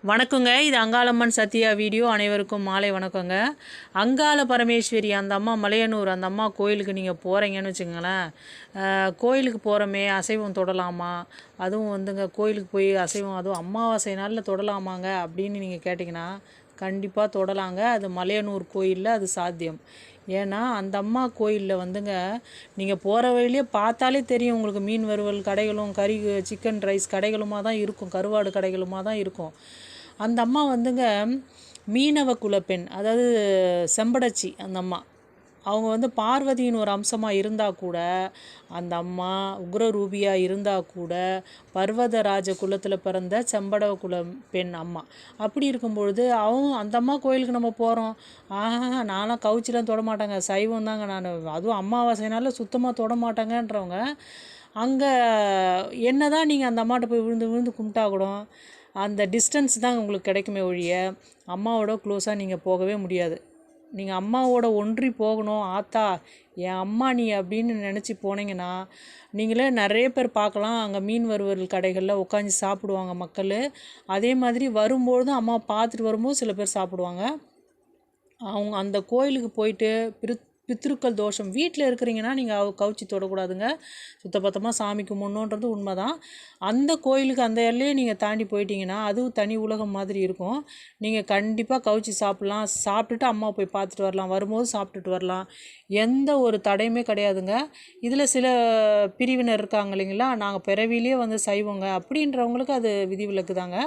வணக்கங்க. இது அங்காளம்மன் சத்யா வீடியோ. அனைவருக்கும் மாலை வணக்கங்க. அங்காள பரமேஸ்வரி அந்த அம்மா மலையனூர் அந்த அம்மா கோயிலுக்கு நீங்கள் போகிறீங்கன்னு வச்சுக்கோங்களேன். கோயிலுக்கு போகிறோமே அசைவம் தொடலாமா, அதுவும் வந்துங்க கோயிலுக்கு போய் அசைவம் அதுவும் அமாவாசை நாளில் தொடலாமாங்க அப்படின்னு நீங்கள் கேட்டிங்கன்னா கண்டிப்பாக தொடலாங்க. அது மலையனூர் கோயிலில் அது சாத்தியம். ஏன்னா அந்த அம்மா கோயிலில் வந்துங்க நீங்கள் போகிற வழியிலே பார்த்தாலே தெரியும் உங்களுக்கு மீன் வறுவல் கடைகளும் சிக்கன் ரைஸ் கடைகளுமாக தான் இருக்கும், கருவாடு கடைகளுமாக தான் இருக்கும். அந்த அம்மா வந்துங்க மீனவ குலப்பெண், அதாவது செம்படச்சி. அந்த அம்மா அவங்க வந்து பார்வதியின் ஒரு அம்சமாக இருந்தால் கூட, அந்த அம்மா உக்ரரூபியாக இருந்தால் கூட பர்வதராஜ குலத்தில் பிறந்த செம்பட குல பெண் அம்மா. அப்படி இருக்கும்பொழுது அந்த அம்மா கோயிலுக்கு நம்ம போகிறோம். நான்லாம் கவுச்சிலாம் தொட மாட்டேங்க, சைவம் தாங்க நான், அதுவும் அமாவாசைனால சுத்தமாக தொட மாட்டேங்கன்றவங்க அங்கே என்ன தான் நீங்கள் அந்த அம்மாட்ட போய் விழுந்து விழுந்து கும்பிட்டா கூட அந்த டிஸ்டன்ஸ் தான் உங்களுக்கு கிடைக்குமே ஒழிய அம்மாவோட க்ளோஸாக நீங்கள் போகவே முடியாது. நீங்கள் அம்மாவோட ஒன்றி போகணும், ஆத்தா என் அம்மா நீ அப்படின்னு நினச்சி போனீங்கன்னா நீங்களே நிறைய பேர் பார்க்கலாம். அங்கே மீன் வறுவல் கடைகளில் உட்காந்து சாப்பிடுவாங்க மக்கள். அதே மாதிரி வரும்பொழுதும் அம்மா பார்த்துட்டு வரும்போது சில பேர் சாப்பிடுவாங்க. அவங்க அந்த கோயிலுக்கு போயிட்டு பித்ருக்கள் தோஷம் வீட்டில் இருக்கிறீங்கன்னா நீங்கள் கவுச்சி தொடக்கூடாதுங்க. சுத்தபத்தமாக சாமி கும்பிடணுன்றது உண்மை தான். அந்த கோயிலுக்கு அந்த எல்லையை நீங்கள் தாண்டி போயிட்டீங்கன்னா அதுவும் தனி உலகம் மாதிரி இருக்கும். நீங்கள் கண்டிப்பாக கவுச்சி சாப்பிட்லாம், சாப்பிட்டுட்டு அம்மா போய் பார்த்துட்டு வரலாம், வரும்போது சாப்பிட்டுட்டு வரலாம். எந்த ஒரு தடையுமே கிடையாதுங்க. இதில் சில பிரிவினர் இருக்காங்க இல்லைங்களா, நாங்கள் பிறவிலே வந்து சைவங்க அப்படின்றவங்களுக்கு அது விதிவிலக்கு தாங்க.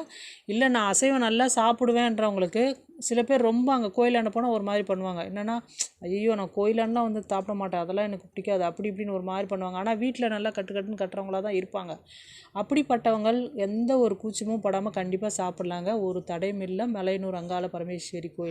இல்லை நான் அசைவம் நல்லா சாப்பிடுவேன்றவங்களுக்கு சில பேர் ரொம்ப அங்கே கோயிலாண்ட போனால் ஒரு மாதிரி பண்ணுவாங்க. என்னென்னா, ஐயோ நான் கோயிலாண்டலாம் வந்து சாப்பிட மாட்டேன், அதெல்லாம் எனக்கு பிடிக்காது அப்படி இப்படின்னு ஒரு மாதிரி பண்ணுவாங்க. ஆனால் வீட்டில் நல்லா கட்டுன்னு கட்டுறவங்களாக தான் இருப்பாங்க. அப்படிப்பட்டவங்கள் எந்த ஒரு கூச்சமும் படாமல் கண்டிப்பாக சாப்பிட்லாங்க. ஒரு தடையும் இல்லை. மலையனூர் அங்காள பரமேஸ்வரி கோயில்.